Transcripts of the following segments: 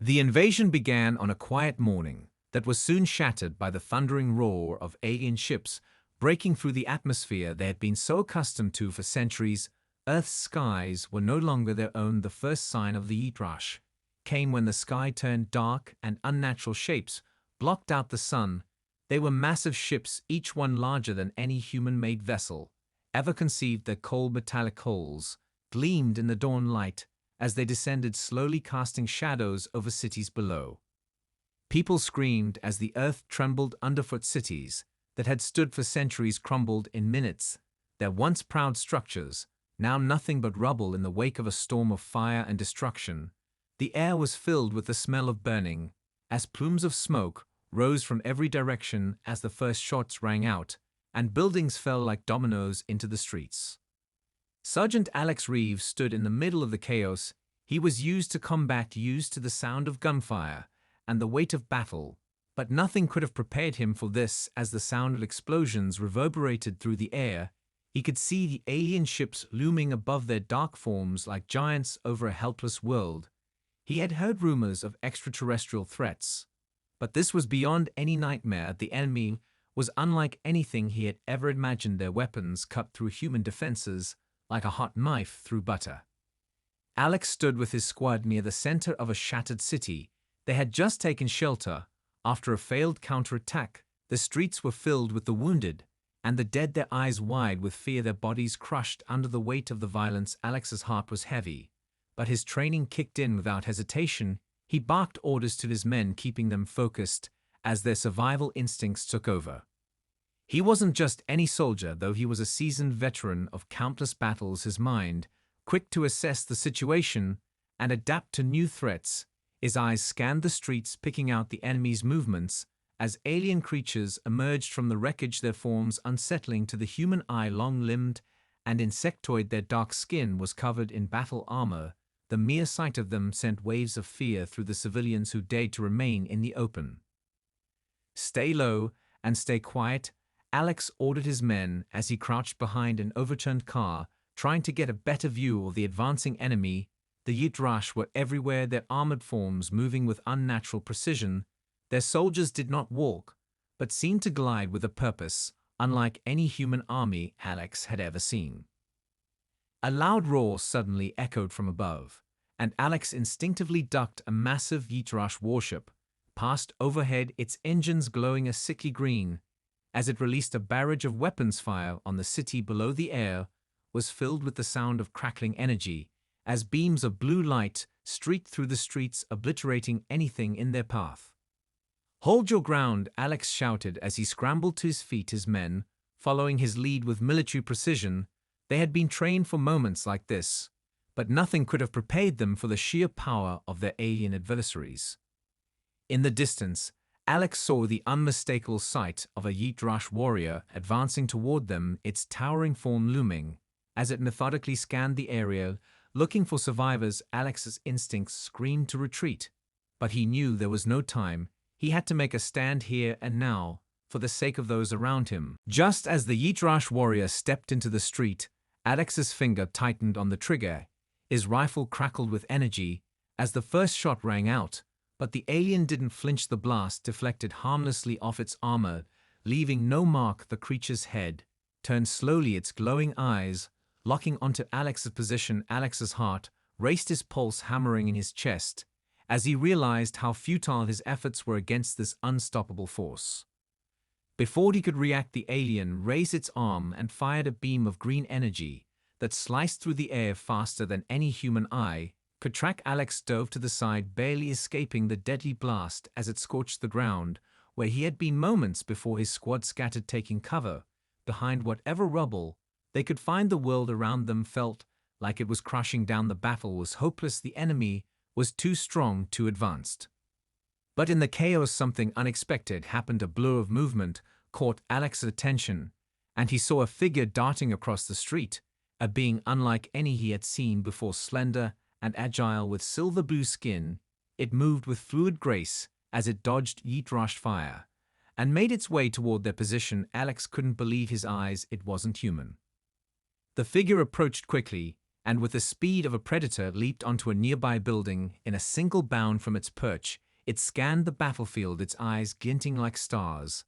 The invasion began on a quiet morning that was soon shattered by the thundering roar of alien ships breaking through the atmosphere they had been so accustomed to for centuries. Earth's skies were no longer their own. The first sign of the heat rush came when the sky turned dark and unnatural shapes blocked out the sun. They were massive ships, each one larger than any human-made vessel ever conceived. Their cold metallic hulls gleamed in the dawn light as they descended slowly, casting shadows over cities below. People screamed as the earth trembled underfoot. Cities that had stood for centuries crumbled in minutes, their once proud structures now nothing but rubble in the wake of a storm of fire and destruction. The air was filled with the smell of burning, as plumes of smoke rose from every direction as the first shots rang out, and buildings fell like dominoes into the streets. Sergeant Alex Reeves stood in the middle of the chaos. He was used to combat, used to the sound of gunfire and the weight of battle, but nothing could have prepared him for this. As the sound of explosions reverberated through the air, he could see the alien ships looming above, their dark forms like giants over a helpless world. He had heard rumors of extraterrestrial threats, but this was beyond any nightmare. The enemy was unlike anything he had ever imagined. Their weapons cut through human defenses like a hot knife through butter. Alex stood with his squad near the center of a shattered city. They had just taken shelter after a failed counterattack. The streets were filled with the wounded and the dead, their eyes wide with fear, their bodies crushed under the weight of the violence. Alex's heart was heavy, but his training kicked in without hesitation. He barked orders to his men, keeping them focused as their survival instincts took over. He wasn't just any soldier, though he was a seasoned veteran of countless battles. His mind, quick to assess the situation and adapt to new threats, his eyes scanned the streets, picking out the enemy's movements as alien creatures emerged from the wreckage, their forms unsettling to the human eye, long-limbed and insectoid. Their dark skin was covered in battle armor. The mere sight of them sent waves of fear through the civilians who dared to remain in the open. "Stay low and stay quiet," Alex ordered his men as he crouched behind an overturned car, trying to get a better view of the advancing enemy. The Yitrash were everywhere, their armored forms moving with unnatural precision. Their soldiers did not walk, but seemed to glide with a purpose, unlike any human army Alex had ever seen. A loud roar suddenly echoed from above, and Alex instinctively ducked. A massive Yitrash warship passed overhead, its engines glowing a sickly green as it released a barrage of weapons fire on the city below. The air was filled with the sound of crackling energy as beams of blue light streaked through the streets, obliterating anything in their path. "Hold your ground," Alex shouted as he scrambled to his feet, his men following his lead with military precision. They had been trained for moments like this, but nothing could have prepared them for the sheer power of their alien adversaries. In the distance, Alex saw the unmistakable sight of a Yitrash warrior advancing toward them, its towering form looming as it methodically scanned the area, looking for survivors. Alex's instincts screamed to retreat, but he knew there was no time. He had to make a stand here and now, for the sake of those around him. Just as the Yitrash warrior stepped into the street, Alex's finger tightened on the trigger. His rifle crackled with energy as the first shot rang out, but the alien didn't flinch. The blast deflected harmlessly off its armor, leaving no mark. The creature's head turned slowly, its glowing eyes locking onto Alex's position. Alex's heart raced, his pulse hammering in his chest as he realized how futile his efforts were against this unstoppable force. Before he could react, the alien raised its arm and fired a beam of green energy that sliced through the air faster than any human eye could track. Alex dove to the side, barely escaping the deadly blast as it scorched the ground where he had been moments before. His squad scattered, taking cover behind whatever rubble they could find. The world around them felt like it was crashing down. The battle was hopeless. The enemy was too strong, too advanced. But in the chaos, something unexpected happened. A blur of movement caught Alex's attention, and he saw a figure darting across the street, a being unlike any he had seen before. Slender and agile with silver blue skin, it moved with fluid grace as it dodged Yitrash fire and made its way toward their position. Alex couldn't believe his eyes. It wasn't human. The figure approached quickly, and with the speed of a predator leaped onto a nearby building in a single bound from its perch. It scanned the battlefield, its eyes glinting like stars.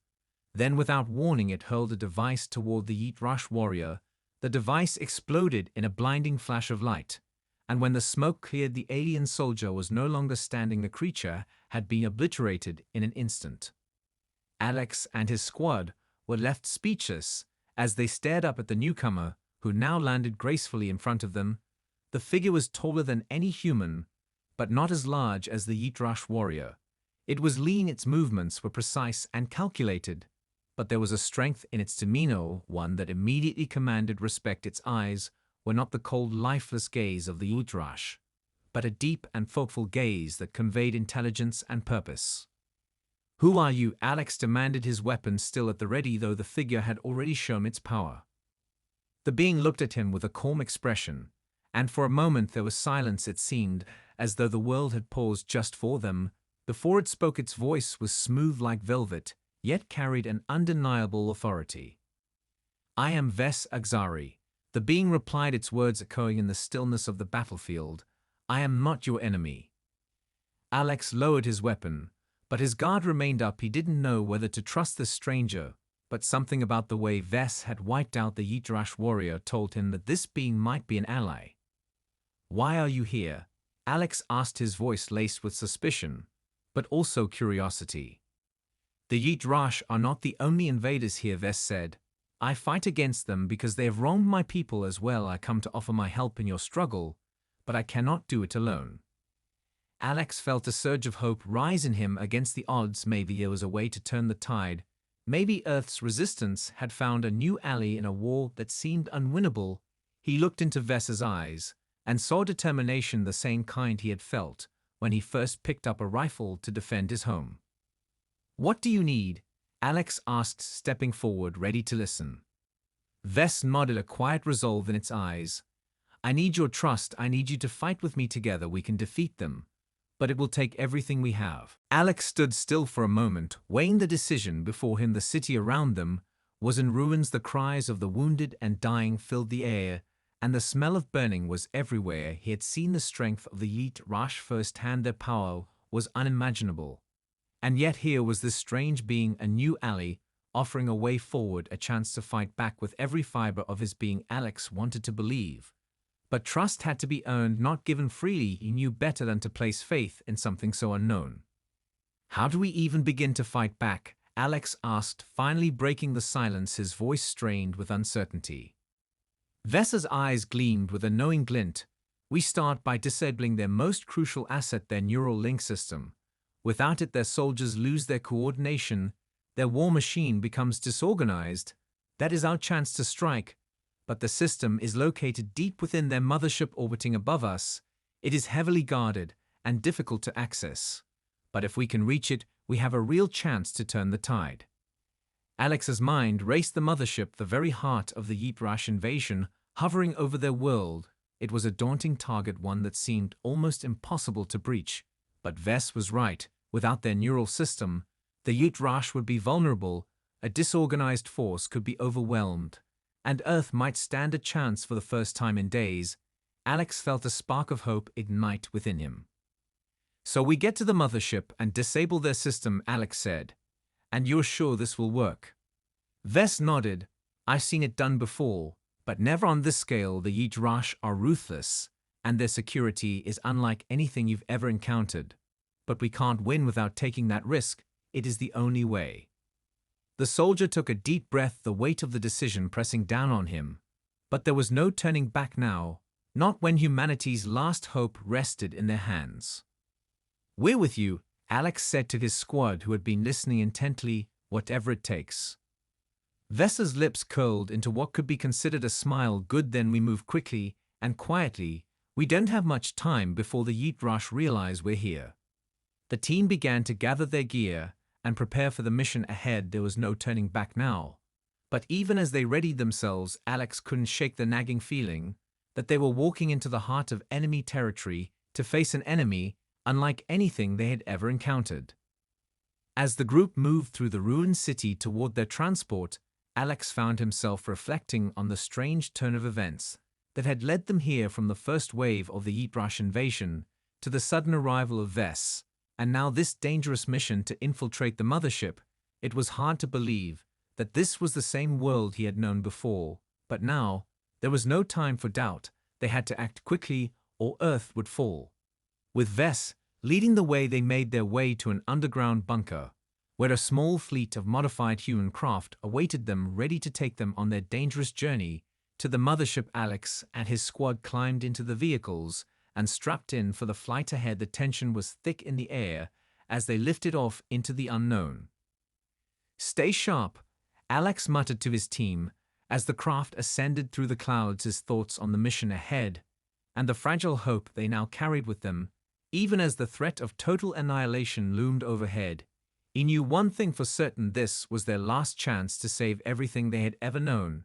Then, without warning, it hurled a device toward the Yeet-Rush warrior. The device exploded in a blinding flash of light, and when the smoke cleared, the alien soldier was no longer standing. The creature had been obliterated in an instant. Alex and his squad were left speechless as they stared up at the newcomer, who now landed gracefully in front of them. The figure was taller than any human, but not as large as the Yeet-Rush warrior. It was lean, its movements were precise and calculated, but there was a strength in its demeanor, one that immediately commanded respect. Its eyes were not the cold, lifeless gaze of the Yeet-Rush, but a deep and thoughtful gaze that conveyed intelligence and purpose. "Who are you?" Alex demanded, his weapon still at the ready, though the figure had already shown its power. The being looked at him with a calm expression, and for a moment there was silence. It seemed as though the world had paused just for them. Before it spoke, its voice was smooth like velvet, yet carried an undeniable authority. "I am Ves Agzari," the being replied, its words echoing in the stillness of the battlefield. "I am not your enemy." Alex lowered his weapon, but his guard remained up. He didn't know whether to trust this stranger, but something about the way Ves had wiped out the Yeet-Rush warrior told him that this being might be an ally. "Why are you here?" Alex asked, his voice laced with suspicion, but also curiosity. "The Yeet-Rush are not the only invaders here," Ves said. "I fight against them because they have wronged my people as well. I come to offer my help in your struggle, but I cannot do it alone." Alex felt a surge of hope rise in him against the odds. Maybe there was a way to turn the tide. Maybe Earth's resistance had found a new ally in a war that seemed unwinnable. He looked into Ves's eyes and saw determination, the same kind he had felt when he first picked up a rifle to defend his home. "What do you need?" Alex asked, stepping forward, ready to listen. Ves nodded, a quiet resolve in its eyes. "I need your trust. I need you to fight with me. Together we can defeat them, but it will take everything we have." Alex stood still for a moment, weighing the decision before him. The city around them was in ruins. The cries of the wounded and dying filled the air, and the smell of burning was everywhere. He had seen the strength of the Yeet-Rush firsthand. Their power was unimaginable. And yet here was this strange being, a new ally, offering a way forward, a chance to fight back. With every fiber of his being, Alex wanted to believe. But trust had to be earned, not given freely. He knew better than to place faith in something so unknown. "How do we even begin to fight back?" Alex asked, finally breaking the silence, his voice strained with uncertainty. Ves's eyes gleamed with a knowing glint. "We start by disabling their most crucial asset, their neural link system. Without it, their soldiers lose their coordination. Their war machine becomes disorganized. That is our chance to strike. But the system is located deep within their mothership, orbiting above us. It is heavily guarded and difficult to access. But if we can reach it, we have a real chance to turn the tide." Alex's mind raced. The mothership, the very heart of the Yeet-Rush invasion, hovering over their world. It was a daunting target, one that seemed almost impossible to breach. But Ves was right. Without their neural system, the Yeet-Rush would be vulnerable. A disorganized force could be overwhelmed, and Earth might stand a chance. For the first time in days, Alex felt a spark of hope ignite within him. "So we get to the mothership and disable their system," Alex said. "And you're sure this will work?" Ves nodded. "I've seen it done before, but never on this scale. The Yeet-Rush are ruthless, and their security is unlike anything you've ever encountered. But we can't win without taking that risk. It is the only way." The soldier took a deep breath, the weight of the decision pressing down on him. But there was no turning back now, not when humanity's last hope rested in their hands. "We're with you," Alex said to his squad, who had been listening intently. "Whatever it takes." Ves's lips curled into what could be considered a smile. "Good, then we move quickly and quietly. We don't have much time before the Yeet-Rush realize we're here." The team began to gather their gear and prepare for the mission ahead. There was no turning back now. But even as they readied themselves, Alex couldn't shake the nagging feeling that they were walking into the heart of enemy territory, to face an enemy unlike anything they had ever encountered. As the group moved through the ruined city toward their transport, Alex found himself reflecting on the strange turn of events. that had led them here from the first wave of the Yeet Rush invasion to the sudden arrival of Vess, and now this dangerous mission to infiltrate the mothership. It was hard to believe that this was the same world he had known before, but now there was no time for doubt. They had to act quickly or Earth would fall. With Vess leading the way, they made their way to an underground bunker, where a small fleet of modified human craft awaited them, ready to take them on their dangerous journey to the mothership. Alex and his squad climbed into the vehicles and strapped in for the flight ahead. The tension was thick in the air as they lifted off into the unknown. "Stay sharp," Alex muttered to his team as the craft ascended through the clouds, his thoughts on the mission ahead and the fragile hope they now carried with them. Even as the threat of total annihilation loomed overhead, he knew one thing for certain: this was their last chance to save everything they had ever known,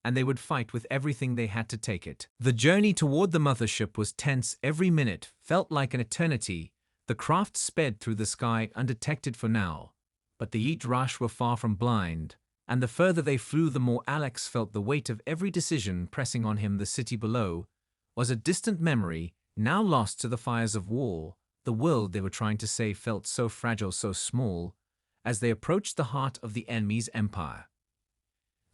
and they would fight with everything they had to take it. The journey toward the mothership was tense. Every minute felt like an eternity. The craft sped through the sky undetected for now, but the Yeet Rush were far from blind, and the further they flew, the more Alex felt the weight of every decision pressing on him. The city below was a distant memory, now lost to the fires of war. The world they were trying to save felt so fragile, so small, as they approached the heart of the enemy's empire.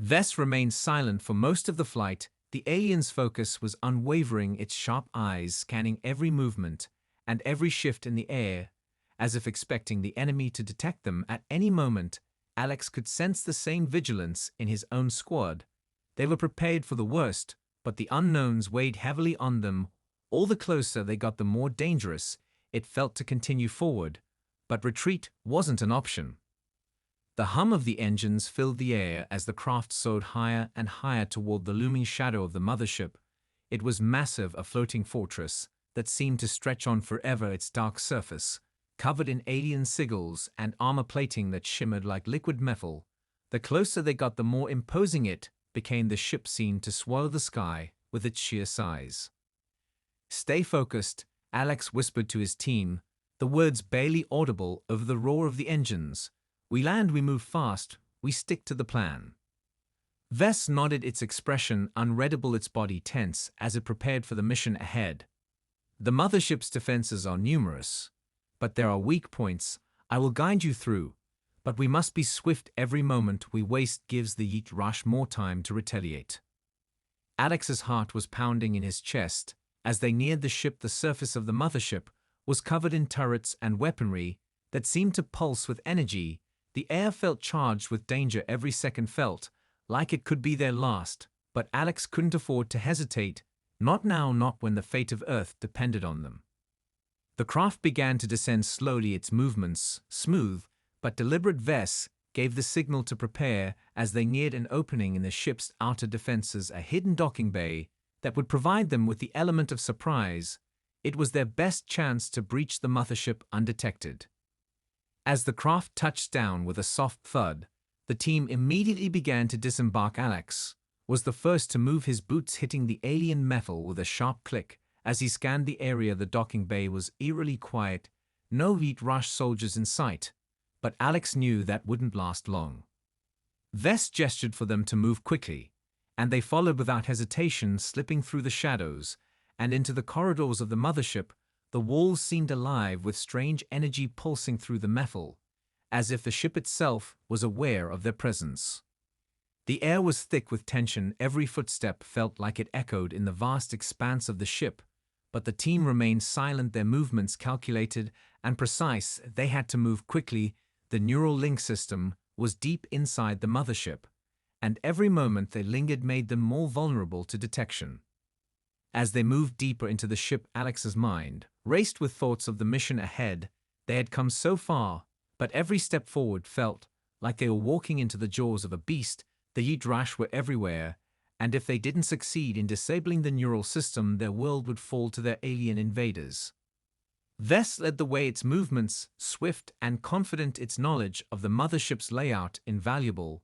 Vess remained silent for most of the flight. The alien's focus was unwavering, its sharp eyes scanning every movement and every shift in the air, as if expecting the enemy to detect them at any moment. Alex could sense the same vigilance in his own squad. They were prepared for the worst, but the unknowns weighed heavily on them. All the closer they got, the more dangerous it felt to continue forward, but retreat wasn't an option. The hum of the engines filled the air as the craft soared higher and higher toward the looming shadow of the mothership. It was massive, a floating fortress that seemed to stretch on forever, its dark surface covered in alien sigils and armor plating that shimmered like liquid metal. The closer they got, the more imposing it became. The ship seemed to swallow the sky with its sheer size. "Stay focused," Alex whispered to his team, the words barely audible over the roar of the engines. "We land, we move fast, we stick to the plan." Vess nodded, its expression unreadable, its body tense as it prepared for the mission ahead. "The mothership's defenses are numerous, but there are weak points. I will guide you through, but we must be swift. Every moment we waste gives the Yeet Rush more time to retaliate." Alex's heart was pounding in his chest as they neared the ship. The surface of the mothership was covered in turrets and weaponry that seemed to pulse with energy. The air felt charged with danger. Every second felt like it could be their last, but Alex couldn't afford to hesitate. Not now, not when the fate of Earth depended on them. The craft began to descend slowly, its movements smooth but deliberate. Vess gave the signal to prepare as they neared an opening in the ship's outer defenses, a hidden docking bay that would provide them with the element of surprise. It was their best chance to breach the mothership undetected. As the craft touched down with a soft thud, the team immediately began to disembark. Alex was the first to move, his boots hitting the alien metal with a sharp click. As he scanned the area, the docking bay was eerily quiet. No Yeet Rush soldiers in sight, but Alex knew that wouldn't last long. Vess gestured for them to move quickly, and they followed without hesitation, slipping through the shadows and into the corridors of the mothership. The walls seemed alive with strange energy pulsing through the metal, as if the ship itself was aware of their presence. The air was thick with tension. Every footstep felt like it echoed in the vast expanse of the ship, but the team remained silent, their movements calculated and precise. They had to move quickly. The neural link system was deep inside the mothership, and every moment they lingered made them more vulnerable to detection. As they moved deeper into the ship, Alex's mind raced with thoughts of the mission ahead. They had come so far, but every step forward felt like they were walking into the jaws of a beast. The Yeet Rush were everywhere, and if they didn't succeed in disabling the neural system, their world would fall to their alien invaders. Vess led the way, its movements swift and confident, its knowledge of the mothership's layout invaluable.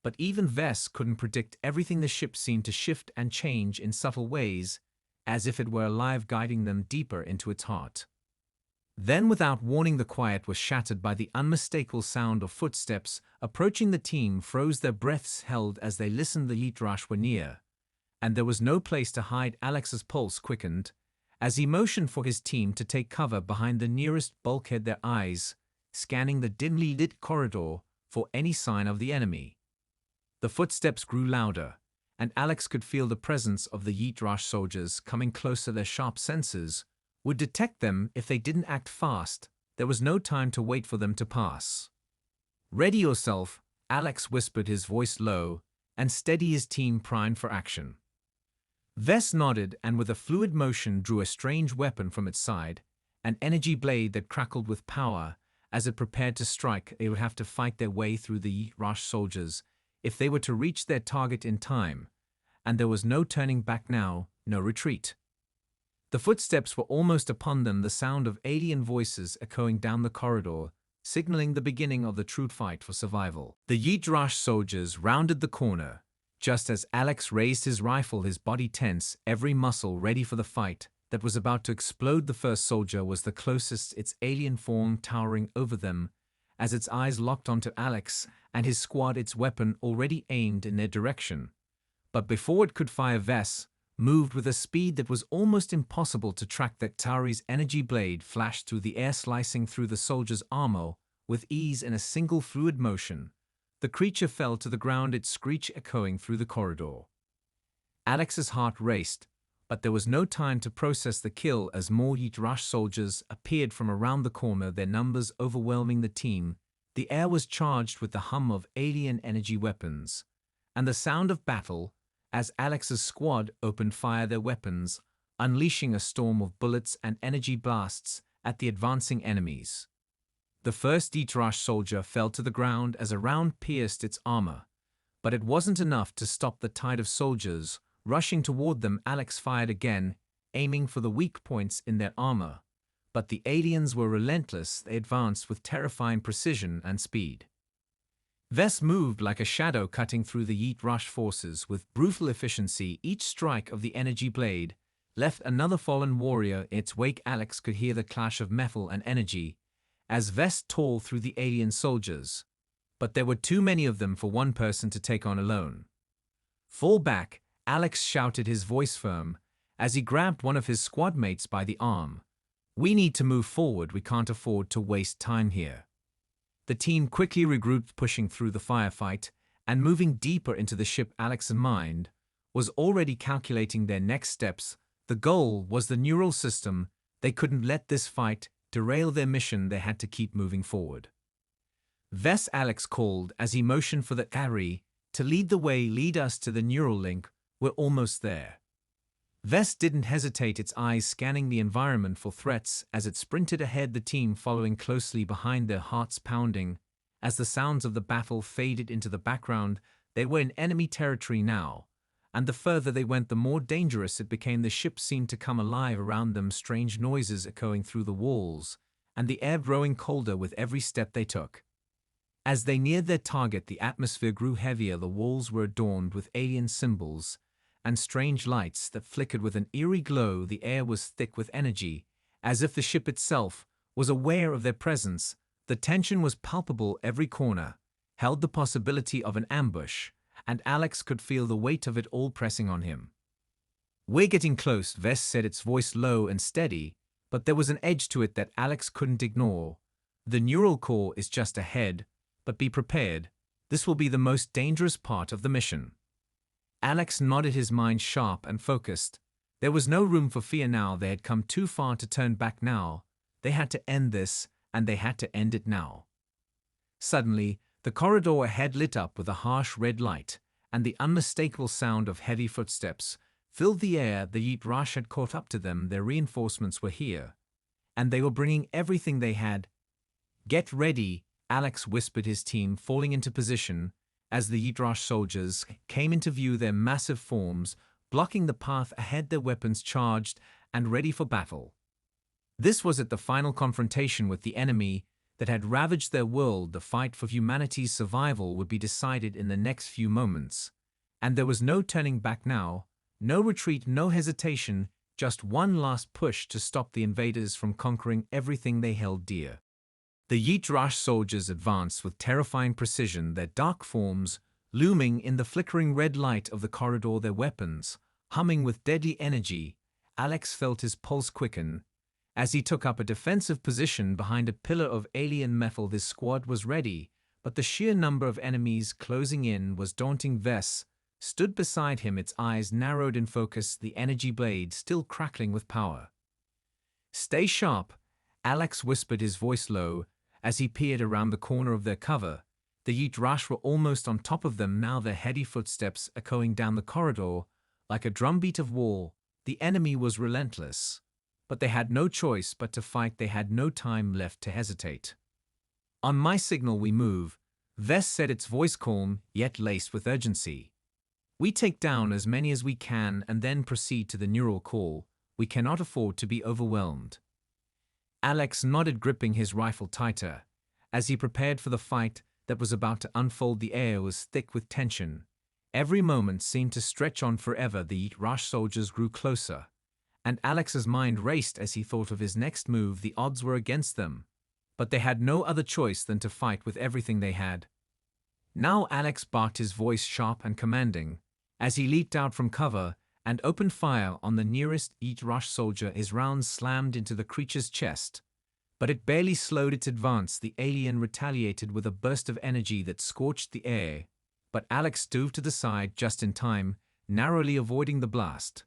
But even Vess couldn't predict everything. The ship seemed to shift and change in subtle ways, as if it were alive, guiding them deeper into its heart. Then, without warning, the quiet was shattered by the unmistakable sound of footsteps approaching. The team froze, their breaths held as they listened. The Yeet Rush were near, and there was no place to hide. Alex's pulse quickened as he motioned for his team to take cover behind the nearest bulkhead, their eyes scanning the dimly lit corridor for any sign of the enemy. The footsteps grew louder, and Alex could feel the presence of the Yeet Rush soldiers coming closer. Their sharp senses would detect them if they didn't act fast. There was no time to wait for them to pass. "Ready yourself," Alex whispered, his voice low and steady. His team primed for action. Vess nodded and with a fluid motion drew a strange weapon from its side, an energy blade that crackled with power. As it prepared to strike, they would have to fight their way through the Yeet Rush soldiers if they were to reach their target in time, and there was no turning back now, no retreat. The footsteps were almost upon them, the sound of alien voices echoing down the corridor, signaling the beginning of the true fight for survival. The Yeet Rush soldiers rounded the corner. Just as Alex raised his rifle, his body tense, every muscle ready for the fight that was about to explode. The first soldier was the closest, its alien form towering over them. As its eyes locked onto Alex and his squad, its weapon already aimed in their direction. But before it could fire, Vess moved with a speed that was almost impossible to track. That Tauri's energy blade flashed through the air, slicing through the soldier's armor with ease in a single fluid motion. The creature fell to the ground, its screech echoing through the corridor. Alex's heart raced, but there was no time to process the kill as more Yeet Rush soldiers appeared from around the corner, their numbers overwhelming the team. The air was charged with the hum of alien energy weapons and the sound of battle as Alex's squad opened fire, their weapons unleashing a storm of bullets and energy blasts at the advancing enemies. The first Yeet Rush soldier fell to the ground as a round pierced its armor, but it wasn't enough to stop the tide of soldiers rushing toward them. Alex fired again, aiming for the weak points in their armor, but the aliens were relentless. They advanced with terrifying precision and speed. Vess moved like a shadow, cutting through the Yeet Rush forces with brutal efficiency. Each strike of the energy blade left another fallen warrior in its wake. Alex could hear the clash of metal and energy as Vess tore through the alien soldiers, but there were too many of them for one person to take on alone. "Fall back," Alex shouted, his voice firm, as he grabbed one of his squad mates by the arm. "We need to move forward. We can't afford to waste time here." The team quickly regrouped, pushing through the firefight and moving deeper into the ship. Alex's mind was already calculating their next steps. The goal was the neural system. They couldn't let this fight derail their mission. They had to keep moving forward. "Vess," Alex called as he motioned for the Tauri to lead the way. "Lead us to the neural link. We're almost there." Vess didn't hesitate, its eyes scanning the environment for threats as it sprinted ahead, the team following closely behind, their hearts pounding. As the sounds of the battle faded into the background, they were in enemy territory now, and the further they went, the more dangerous it became. The ship seemed to come alive around them, strange noises echoing through the walls, and the air growing colder with every step they took. As they neared their target, the atmosphere grew heavier. The walls were adorned with alien symbols and strange lights that flickered with an eerie glow. The air was thick with energy, as if the ship itself was aware of their presence. The tension was palpable. Every corner held the possibility of an ambush, and Alex could feel the weight of it all pressing on him. "We're getting close," Vess said, its voice low and steady, but there was an edge to it that Alex couldn't ignore. "The neural core is just ahead, but be prepared. This will be the most dangerous part of the mission." Alex nodded, his mind sharp and focused. There was no room for fear now. They had come too far to turn back now. They had to end this, and they had to end it now. Suddenly, the corridor ahead lit up with a harsh red light, and the unmistakable sound of heavy footsteps filled the air. The Yeet Rush had caught up to them. Their reinforcements were here, and they were bringing everything they had. "Get ready," Alex whispered, his team falling into position as the Yeet Rush soldiers came into view, their massive forms blocking the path ahead, their weapons charged and ready for battle. This was it, the final confrontation with the enemy that had ravaged their world. The fight for humanity's survival would be decided in the next few moments, and there was no turning back now, no retreat, no hesitation, just one last push to stop the invaders from conquering everything they held dear. The Yeet Rush soldiers advanced with terrifying precision, their dark forms looming in the flickering red light of the corridor, their weapons Humming with deadly energy, Alex felt his pulse quicken. As he took up a defensive position behind a pillar of alien metal, his squad was ready, but the sheer number of enemies closing in was daunting. Vess stood beside him, its eyes narrowed in focus, the energy blade still crackling with power. "Stay sharp," Alex whispered, his voice low, as he peered around the corner of their cover. The Yeet Rush were almost on top of them now, their heady footsteps echoing down the corridor like a drumbeat of war. The enemy was relentless, but they had no choice but to fight. They had no time left to hesitate. "On my signal we move," Vess said, its voice calm yet laced with urgency. "We take down as many as we can and then proceed to the neural call. We cannot afford to be overwhelmed." Alex nodded, gripping his rifle tighter. As he prepared for the fight that was about to unfold, the air was thick with tension. Every moment seemed to stretch on forever. The Yeet Rush soldiers grew closer, and Alex's mind raced as he thought of his next move. The odds were against them, but they had no other choice than to fight with everything they had. Now Alex barked, his voice sharp and commanding, as he leaped out from cover and opened fire on the nearest Yeet Rush soldier. His rounds slammed into the creature's chest, but it barely slowed its advance. The alien retaliated with a burst of energy that scorched the air, but Alex dove to the side just in time, narrowly avoiding the blast.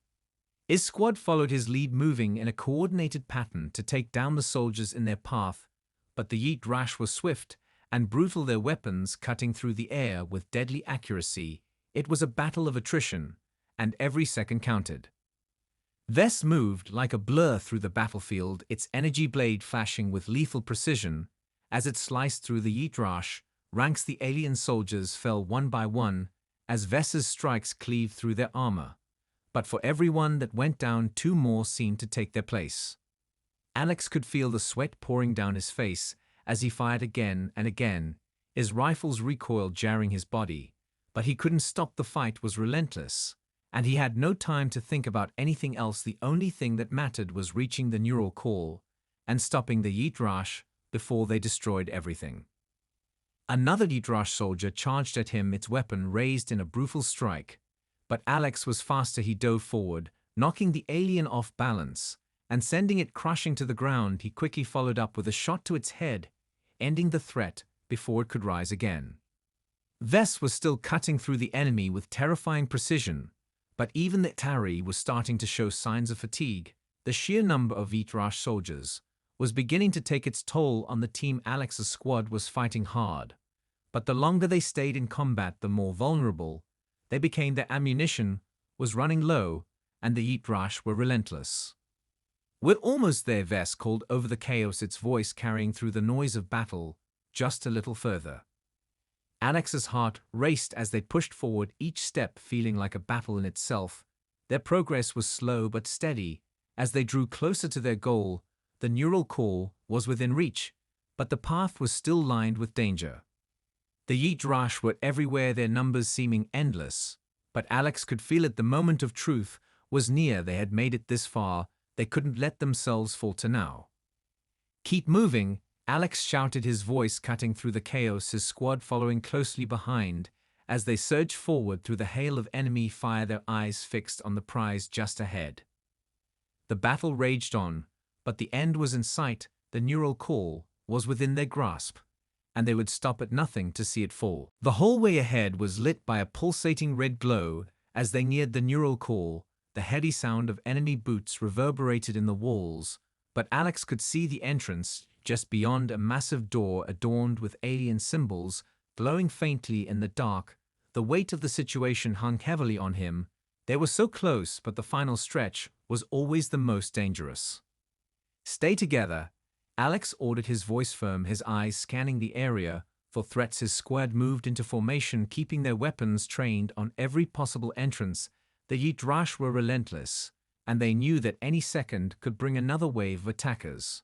His squad followed his lead, moving in a coordinated pattern to take down the soldiers in their path, but the Yeet Rush was swift and brutal, their weapons cutting through the air with deadly accuracy. It was a battle of attrition, and every second counted. Vess moved like a blur through the battlefield, its energy blade flashing with lethal precision. As it sliced through the Yeet Rush ranks, the alien soldiers fell one by one as Vess's strikes cleaved through their armor. But for every one that went down, two more seemed to take their place. Alex could feel the sweat pouring down his face as he fired again and again, his rifle's recoil jarring his body. But he couldn't stop. The fight was relentless, and he had no time to think about anything else. The only thing that mattered was reaching the neural core and stopping the Yeet Rush before they destroyed everything. Another Yeet Rush soldier charged at him, its weapon raised in a brutal strike. But Alex was faster. He dove forward, knocking the alien off balance and sending it crashing to the ground. He quickly followed up with a shot to its head, ending the threat before it could rise again. Vess was still cutting through the enemy with terrifying precision, but even the Atari was starting to show signs of fatigue. The sheer number of Yeet Rush soldiers was beginning to take its toll on the team. Alex's squad was fighting hard, but the longer they stayed in combat, the more vulnerable they became. Their ammunition was running low, and the Yeet Rush were relentless. "We're almost there," Vess called over the chaos, its voice carrying through the noise of battle. "Just a little further." Alex's heart raced as they pushed forward, each step feeling like a battle in itself. Their progress was slow but steady. As they drew closer to their goal, the neural core was within reach, but the path was still lined with danger. The Yeet Rush were everywhere, their numbers seeming endless, but Alex could feel it. The moment of truth was near. They had made it this far. They couldn't let themselves falter now. "Keep moving," Alex shouted, his voice cutting through the chaos, his squad following closely behind as they surged forward through the hail of enemy fire, their eyes fixed on the prize just ahead. The battle raged on, but the end was in sight. The neural core was within their grasp, and they would stop at nothing to see it fall. The hallway ahead was lit by a pulsating red glow. As they neared the neural core, the heady sound of enemy boots reverberated in the walls, but Alex could see the entrance just beyond, a massive door adorned with alien symbols glowing faintly in the dark. The weight of the situation hung heavily on him. They were so close, but the final stretch was always the most dangerous. "Stay together," Alex ordered, his voice firm, his eyes scanning the area for threats. His squad moved into formation, keeping their weapons trained on every possible entrance. The Yeet Rush were relentless, and they knew that any second could bring another wave of attackers.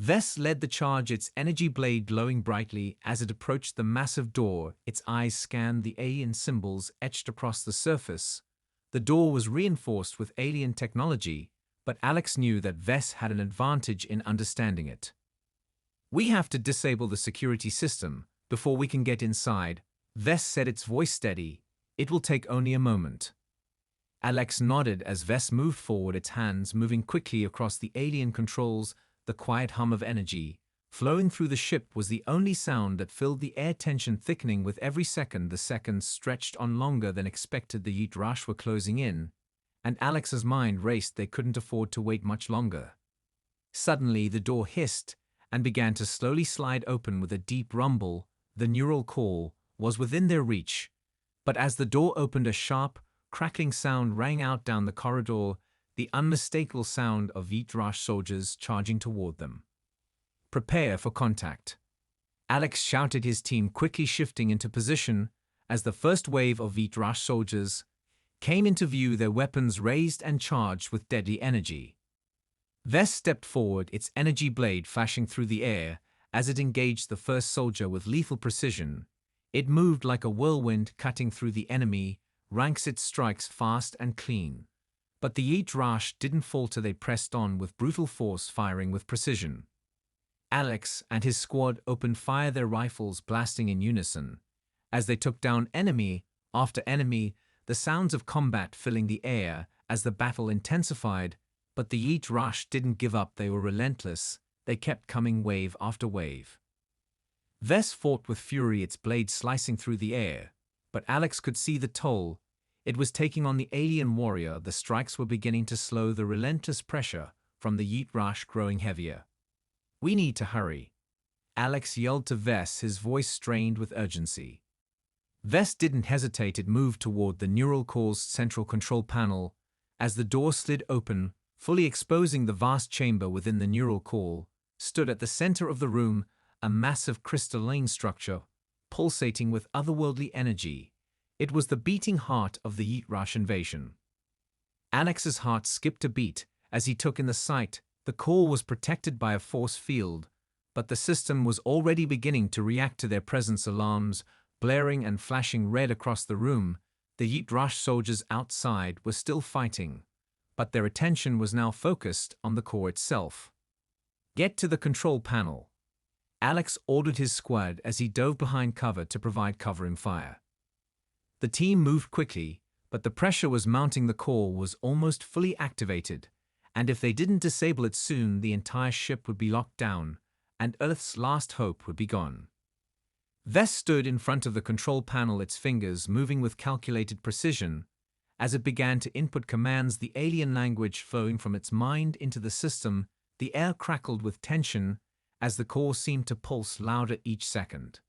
Vess led the charge, its energy blade glowing brightly as it approached the massive door. Its eyes scanned the alien symbols etched across the surface. The door was reinforced with alien technology, but Alex knew that Vess had an advantage in understanding it. "We have to disable the security system before we can get inside," Vess said, its voice steady. "It will take only a moment." Alex nodded as Vess moved forward, its hands moving quickly across the alien controls. The quiet hum of energy flowing through the ship was the only sound that filled the air, tension thickening with every second. The seconds stretched on longer than expected. The Yeet Rush were closing in, and Alex's mind raced. They couldn't afford to wait much longer. Suddenly, the door hissed and began to slowly slide open with a deep rumble. The neural core was within their reach, but as the door opened, a sharp, crackling sound rang out down the corridor, the unmistakable sound of Yeet Rush soldiers charging toward them. "Prepare for contact," Alex shouted, his team quickly shifting into position as the first wave of Yeet Rush soldiers came into view, their weapons raised and charged with deadly energy. Vess stepped forward, its energy blade flashing through the air as it engaged the first soldier with lethal precision. It moved like a whirlwind, cutting through the enemy ranks, its strikes fast and clean. But the Yeet Rush didn't falter. They pressed on with brutal force, firing with precision. Alex and his squad opened fire, their rifles blasting in unison as they took down enemy after enemy, the sounds of combat filling the air as the battle intensified. But the Yeet Rush didn't give up. They were relentless. They kept coming, wave after wave. Vess fought with fury, its blade slicing through the air, but Alex could see the toll it was taking on the alien warrior. The strikes were beginning to slow, the relentless pressure from the Yeet Rush growing heavier. "We need to hurry," Alex yelled to Vess, his voice strained with urgency. Vess didn't hesitate. It moved toward the neural core's central control panel as the door slid open, fully exposing the vast chamber within. The neural core stood at the center of the room, a massive crystalline structure pulsating with otherworldly energy. It was the beating heart of the Yeet Rush invasion. Alex's heart skipped a beat as he took in the sight. The core was protected by a force field, but the system was already beginning to react to their presence, alarms blaring and flashing red across the room. The Yeet Rush soldiers outside were still fighting, but their attention was now focused on the core itself. "Get to the control panel," Alex ordered his squad as he dove behind cover to provide covering fire. The team moved quickly, but the pressure was mounting. The core was almost fully activated, and if they didn't disable it soon, the entire ship would be locked down, and Earth's last hope would be gone. Vess stood in front of the control panel, its fingers moving with calculated precision as it began to input commands, the alien language flowing from its mind into the system. The air crackled with tension as the core seemed to pulse louder each second.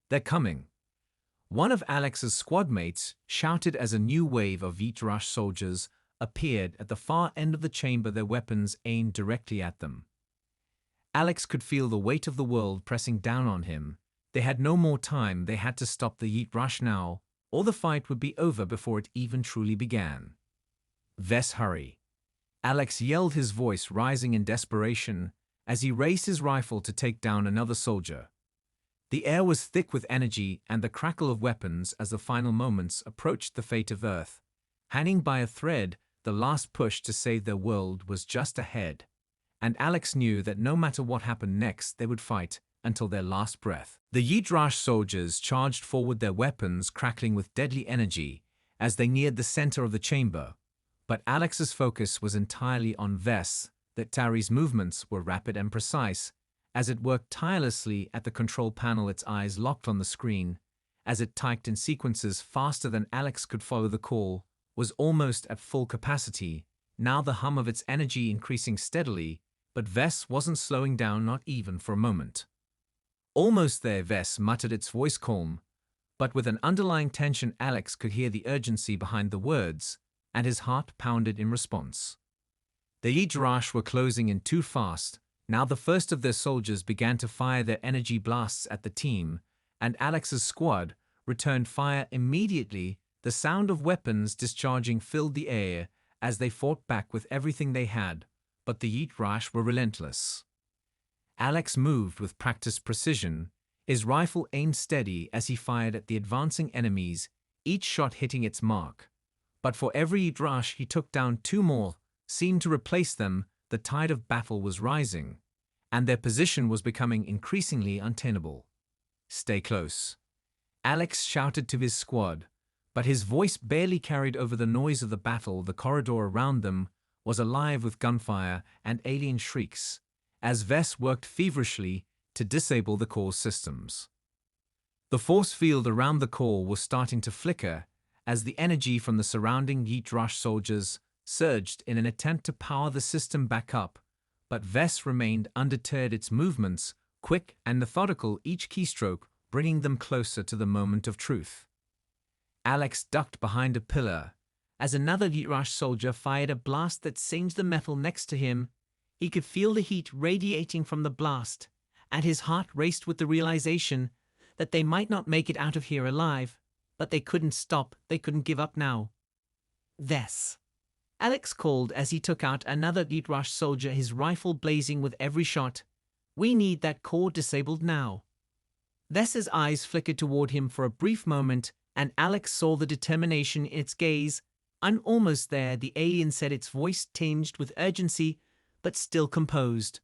"They're coming," one of Alex's squad mates shouted as a new wave of Yeet Rush soldiers appeared at the far end of the chamber, their weapons aimed directly at them. Alex could feel the weight of the world pressing down on him. They had no more time. They had to stop the Yeet Rush now, or the fight would be over before it even truly began. "Vess, hurry," Alex yelled, his voice rising in desperation as he raised his rifle to take down another soldier. The air was thick with energy and the crackle of weapons as the final moments approached. The fate of Earth, hanging by a thread, the last push to save their world was just ahead. And Alex knew that no matter what happened next, they would fight until their last breath. The Yeet Rush soldiers charged forward, their weapons crackling with deadly energy as they neared the center of the chamber. But Alex's focus was entirely on Vess. That Tari's movements were rapid and precise as it worked tirelessly at the control panel, its eyes locked on the screen as it typed in sequences faster than Alex could follow. The core was almost at full capacity, now the hum of its energy increasing steadily, but Vess wasn't slowing down, not even for a moment. "Almost there," Vess muttered, its voice calm, but with an underlying tension. Alex could hear the urgency behind the words, and his heart pounded in response. The Yeet Rush were closing in too fast. Now the first of their soldiers began to fire their energy blasts at the team, and Alex's squad returned fire immediately. The sound of weapons discharging filled the air as they fought back with everything they had, but the Yeet Rush were relentless. Alex moved with practiced precision, his rifle aimed steady as he fired at the advancing enemies, each shot hitting its mark. But for every Yeet Rush he took down, two more seemed to replace them. The tide of battle was rising, and their position was becoming increasingly untenable. "Stay close," Alex shouted to his squad, But his voice barely carried over the noise of the battle. The corridor around them was alive with gunfire and alien shrieks, as Vess worked feverishly to disable the core's systems. The force field around the core was starting to flicker as the energy from the surrounding Yeet Rush soldiers surged in an attempt to power the system back up, but Vess remained undeterred, its movements quick and methodical, each keystroke bringing them closer to the moment of truth. Alex ducked behind a pillar as another Yeet Rush soldier fired a blast that singed the metal next to him. He could feel the heat radiating from the blast, and his heart raced with the realization that they might not make it out of here alive, but they couldn't stop, they couldn't give up now. Vess, Alex called as he took out another Yeet Rush soldier, his rifle blazing with every shot. We need that core disabled now. Vess's eyes flickered toward him for a brief moment, and Alex saw the determination in its gaze. I'm almost there, the alien said, its voice tinged with urgency, but still composed.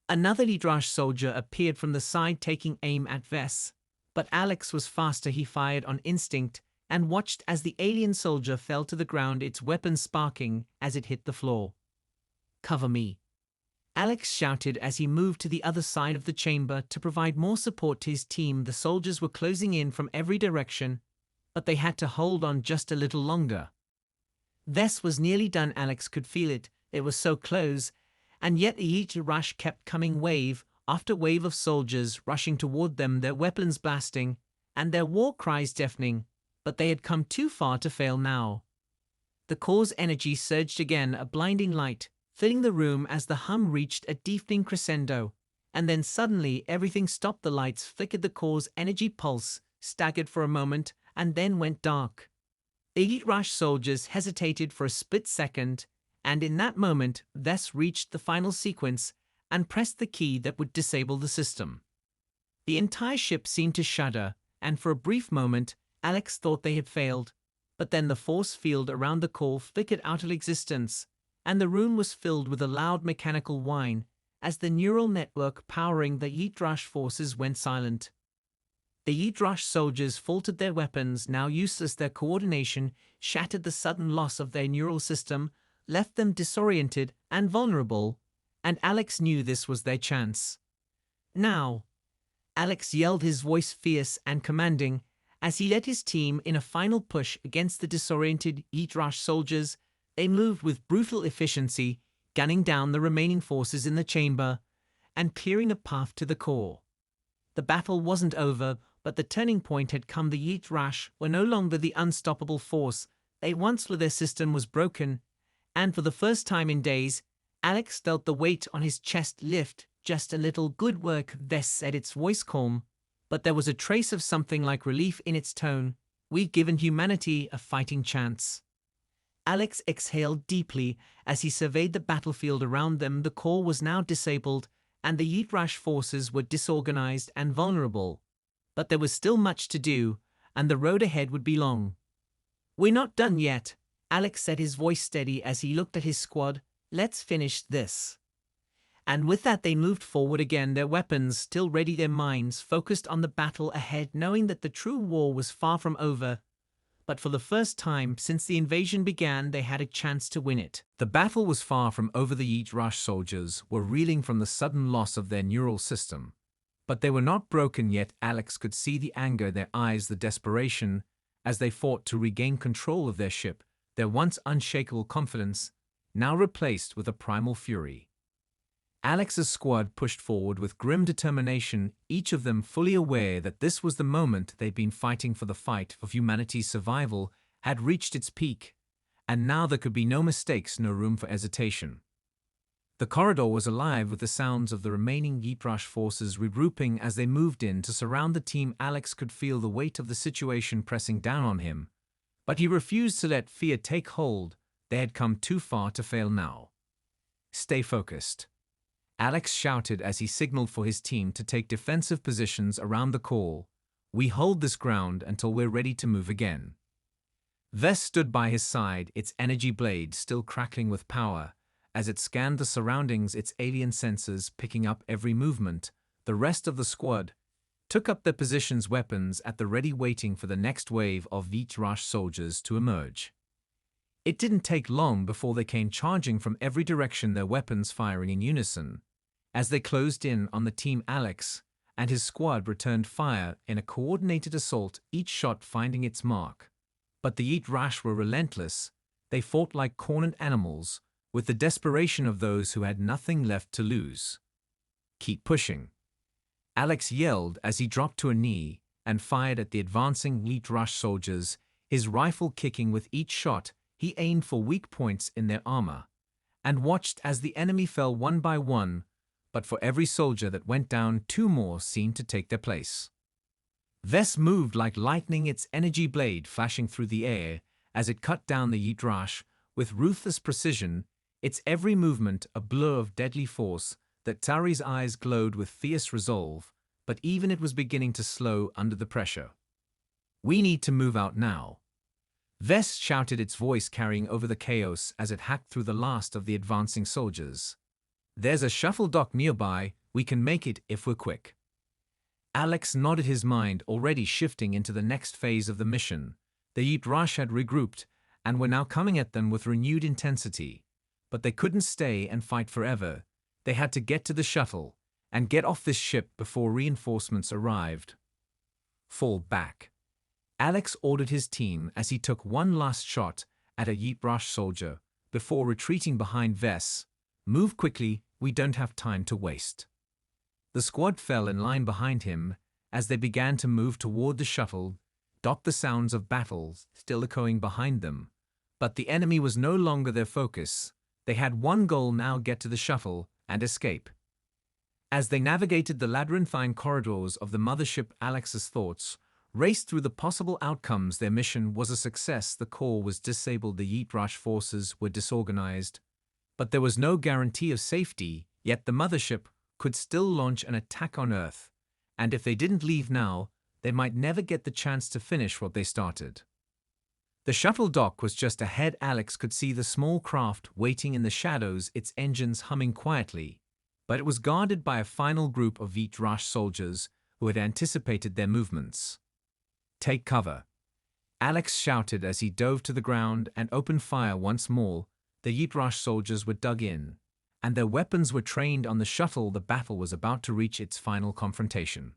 Another Yeet Rush soldier appeared from the side, taking aim at Vess. But Alex was faster. He fired on instinct and watched as the alien soldier fell to the ground, its weapon sparking as it hit the floor. Cover me, Alex shouted as he moved to the other side of the chamber to provide more support to his team. The soldiers were closing in from every direction, but they had to hold on just a little longer. Vess was nearly done. Alex could feel it. It was so close, and yet the Yeet Rush kept coming, wave after wave of soldiers rushing toward them, their weapons blasting and their war cries deafening, but they had come too far to fail now. The core's energy surged again, a blinding light filling the room as the hum reached a deepening crescendo, and then suddenly everything stopped. The lights flickered, the core's energy pulse staggered for a moment and then went dark. The Yeet Rush soldiers hesitated for a split second, and in that moment Vess reached the final sequence and pressed the key that would disable the system. The entire ship seemed to shudder, and for a brief moment Alex thought they had failed, but then the force field around the core flickered out of existence, and the room was filled with a loud mechanical whine as the neural network powering the Yeet Rush forces went silent. The Yeet Rush soldiers faltered, their weapons now useless, their coordination shattered. The sudden loss of their neural system left them disoriented and vulnerable, and Alex knew this was their chance. Now, Alex yelled, his voice fierce and commanding, as he led his team in a final push against the disoriented Yeet Rush soldiers. They moved with brutal efficiency, gunning down the remaining forces in the chamber and clearing a path to the core. The battle wasn't over, but the turning point had come. The Yeet Rush were no longer the unstoppable force they once were. Their system was broken, and for the first time in days, Alex felt the weight on his chest lift just a little. Good work, Vess said, its voice calm, but there was a trace of something like relief in its tone. We've given humanity a fighting chance. Alex exhaled deeply as he surveyed the battlefield around them. The core was now disabled, and the Yeet Rush forces were disorganized and vulnerable. But there was still much to do, and the road ahead would be long. We're not done yet, Alex said, his voice steady as he looked at his squad. Let's finish this. And with that they moved forward again, their weapons still ready, their minds focused on the battle ahead, knowing that the true war was far from over. But for the first time since the invasion began, they had a chance to win it. The battle was far from over. The Yeet Rush soldiers were reeling from the sudden loss of their neural system. But they were not broken yet. Alex could see the anger in their eyes, the desperation, as they fought to regain control of their ship, their once unshakable confidence now replaced with a primal fury. Alex's squad pushed forward with grim determination, each of them fully aware that this was the moment they'd been fighting for. The fight of humanity's survival had reached its peak, and now there could be no mistakes, no room for hesitation. The corridor was alive with the sounds of the remaining Yeet Rush forces regrouping as they moved in to surround the team. Alex could feel the weight of the situation pressing down on him, but he refused to let fear take hold. They had come too far to fail now. Stay focused, Alex shouted as he signaled for his team to take defensive positions around the core. We hold this ground until we're ready to move again. Vess stood by his side, its energy blade still crackling with power, as it scanned the surroundings, its alien sensors picking up every movement. The rest of the squad took up their positions, weapons at the ready, waiting for the next wave of Heat Rush soldiers to emerge. It didn't take long before they came charging from every direction, their weapons firing in unison. As they closed in on the team, Alex and his squad returned fire in a coordinated assault, each shot finding its mark. But the Heat Rush were relentless. They fought like cornered animals, with the desperation of those who had nothing left to lose. "Keep pushing," Alex yelled as he dropped to a knee and fired at the advancing Heat Rush soldiers, his rifle kicking with each shot. He aimed for weak points in their armor and watched as the enemy fell one by one, but for every soldier that went down, two more seemed to take their place. Vess moved like lightning, its energy blade flashing through the air as it cut down the Heat Rush with ruthless precision, its every movement a blur of deadly force. That Tari's eyes glowed with fierce resolve, but even it was beginning to slow under the pressure. "We need to move out now," Vess shouted, its voice carrying over the chaos as it hacked through the last of the advancing soldiers. "There's a shuffle dock nearby, we can make it if we're quick." Alex nodded, his mind already shifting into the next phase of the mission. The Heat Rush had regrouped and were now coming at them with renewed intensity. But they couldn't stay and fight forever. They had to get to the shuttle and get off this ship before reinforcements arrived. "Fall back," Alex ordered his team as he took one last shot at a Heat Rush soldier before retreating behind Vess. "Move quickly, we don't have time to waste." The squad fell in line behind him as they began to move toward the shuttle dock, the sounds of battle still echoing behind them. But the enemy was no longer their focus. They had one goal now: get to the shuttle and escape. As they navigated the labyrinthine corridors of the mothership, Alex's thoughts raced through the possible outcomes. Their mission was a success. The core was disabled, the Heat Rush forces were disorganized. But there was no guarantee of safety, yet the mothership could still launch an attack on Earth. And if they didn't leave now, they might never get the chance to finish what they started. The shuttle dock was just ahead. Alex could see the small craft waiting in the shadows, its engines humming quietly. But it was guarded by a final group of Heat Rush soldiers who had anticipated their movements. "Take cover," Alex shouted as he dove to the ground and opened fire once more. The Heat Rush soldiers were dug in, and their weapons were trained on the shuttle. The battle was about to reach its final confrontation.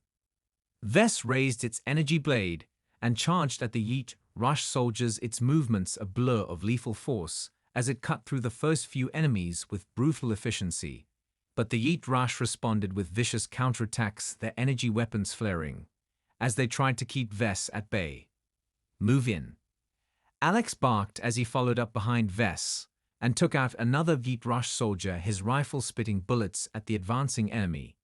Vess raised its energy blade and charged at the Heat Rush soldiers, its movements a blur of lethal force as it cut through the first few enemies with brutal efficiency. But the Heat Rush responded with vicious counterattacks, their energy weapons flaring as they tried to keep Vess at bay. "Move in," Alex barked as he followed up behind Vess and took out another Heat Rush soldier, his rifle spitting bullets at the advancing enemy.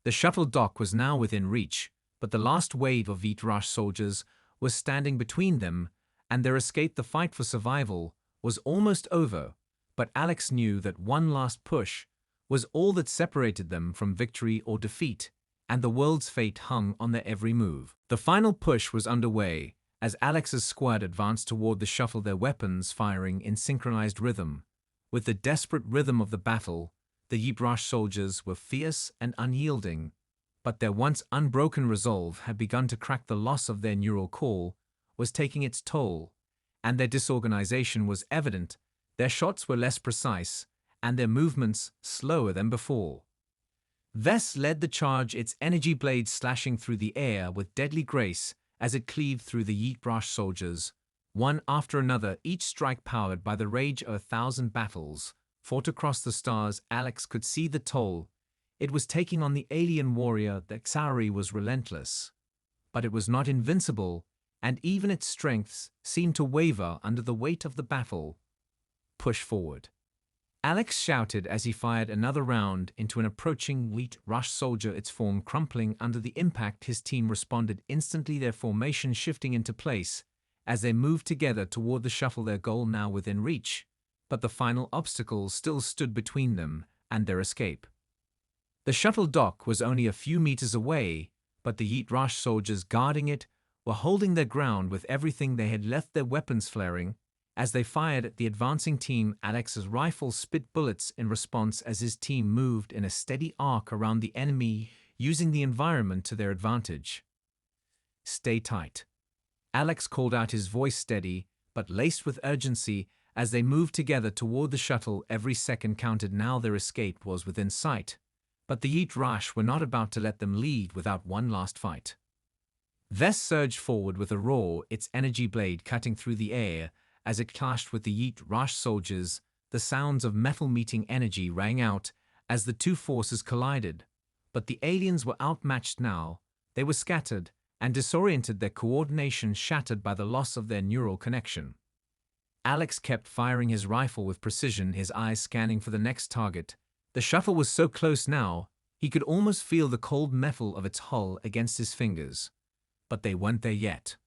The shuttle dock was now within reach, but the last wave of Heat Rush soldiers was standing between them and their escape. The fight for survival was almost over, but Alex knew that one last push was all that separated them from victory or defeat, and the world's fate hung on their every move. The final push was underway as Alex's squad advanced toward the shuttle, their weapons firing in synchronized rhythm. With the desperate rhythm of the battle, the Heat Rush soldiers were fierce and unyielding, but their once unbroken resolve had begun to crack. The loss of their neural core was taking its toll, and their disorganization was evident. Their shots were less precise, and their movements slower than before. Vess led the charge, its energy blade slashing through the air with deadly grace as it cleaved through the Heat Rush soldiers. One after another, each strike powered by the rage of 1,000 battles, fought across the stars. Alex could see the toll it was taking on the alien warrior. The Xari was relentless, but it was not invincible, and even its strengths seemed to waver under the weight of the battle. "Push forward," Alex shouted as he fired another round into an approaching Heat Rush soldier, its form crumpling under the impact. His team responded instantly, their formation shifting into place as they moved together toward the shuttle, their goal now within reach. But the final obstacle still stood between them and their escape. The shuttle dock was only a few meters away, but the Heat Rush soldiers guarding it were holding their ground with everything they had left, their weapons flaring. As they fired at the advancing team, Alex's rifle spit bullets in response as his team moved in a steady arc around the enemy. using the environment to their advantage. Stay tight. Alex called out, his voice steady but laced with urgency as they moved together toward the shuttle. Every second counted now. Their escape was within sight, but the Yeet Rash were not about to let them lead without one last fight. Vess surged forward with a roar, its energy blade cutting through the air as it clashed with the Yeet Rash soldiers. The sounds of metal meeting energy rang out as the two forces collided, but the aliens were outmatched now. They were scattered and disoriented, their coordination shattered by the loss of their neural connection. Alex kept firing his rifle with precision, his eyes scanning for the next target. The shuttle was so close now, he could almost feel the cold metal of its hull against his fingers. But they weren't there yet.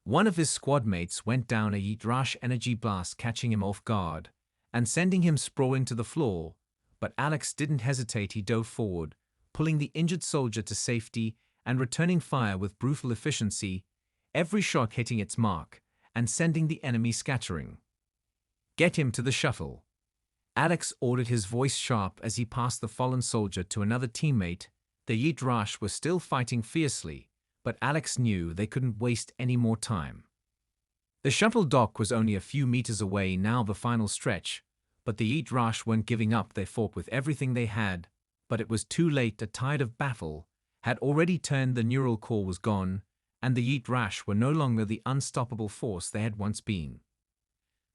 One of his squad mates went down, a Yeet Rash energy blast catching him off guard and sending him sprawling to the floor. But Alex didn't hesitate. He dove forward, pulling the injured soldier to safety and returning fire with brutal efficiency, every shot hitting its mark and sending the enemy scattering. "Get him to the shuttle," Alex ordered, his voice sharp as he passed the fallen soldier to another teammate. The Yeet Rash were still fighting fiercely, but Alex knew they couldn't waste any more time. The shuttle dock was only a few meters away now, the final stretch, but the Yeet Rash weren't giving up. They fought with everything they had, but it was too late. The tide of battle had already turned. The neural core was gone, and the Yeet Rash were no longer the unstoppable force they had once been.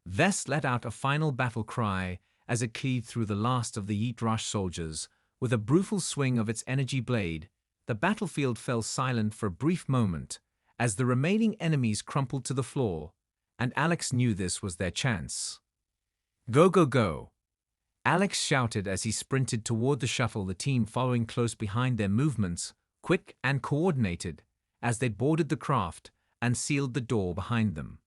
Vess let out a final battle cry as it cleaved through the last of the Yeet Rash soldiers. With a brutal swing of its energy blade, the battlefield fell silent for a brief moment as the remaining enemies crumpled to the floor, and Alex knew this was their chance. "Go, go, go!" Alex shouted as he sprinted toward the shuttle, the team following close behind, their movements quick and coordinated as they boarded the craft and sealed the door behind them.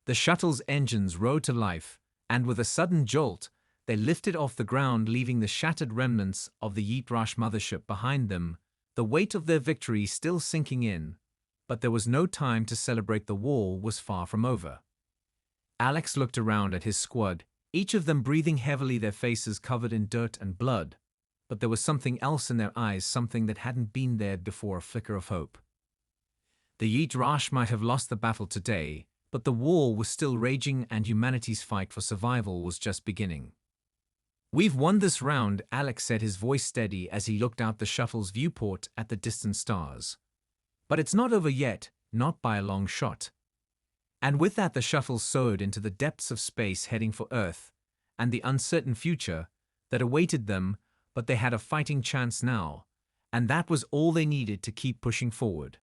The shuttle's engines roared to life, and with a sudden jolt, they lifted off the ground, leaving the shattered remnants of the Yeet Rash mothership behind them, the weight of their victory still sinking in. But there was no time to celebrate. The war was far from over. Alex looked around at his squad, each of them breathing heavily, their faces covered in dirt and blood. But there was something else in their eyes, something that hadn't been there before, a flicker of hope. The Yeet Rash might have lost the battle today, but the war was still raging, and humanity's fight for survival was just beginning. "We've won this round," Alex said, his voice steady as he looked out the shuttle's viewport at the distant stars. "But it's not over yet, not by a long shot." And with that, the shuttle soared into the depths of space, heading for Earth and the uncertain future that awaited them. But they had a fighting chance now, and that was all they needed to keep pushing forward.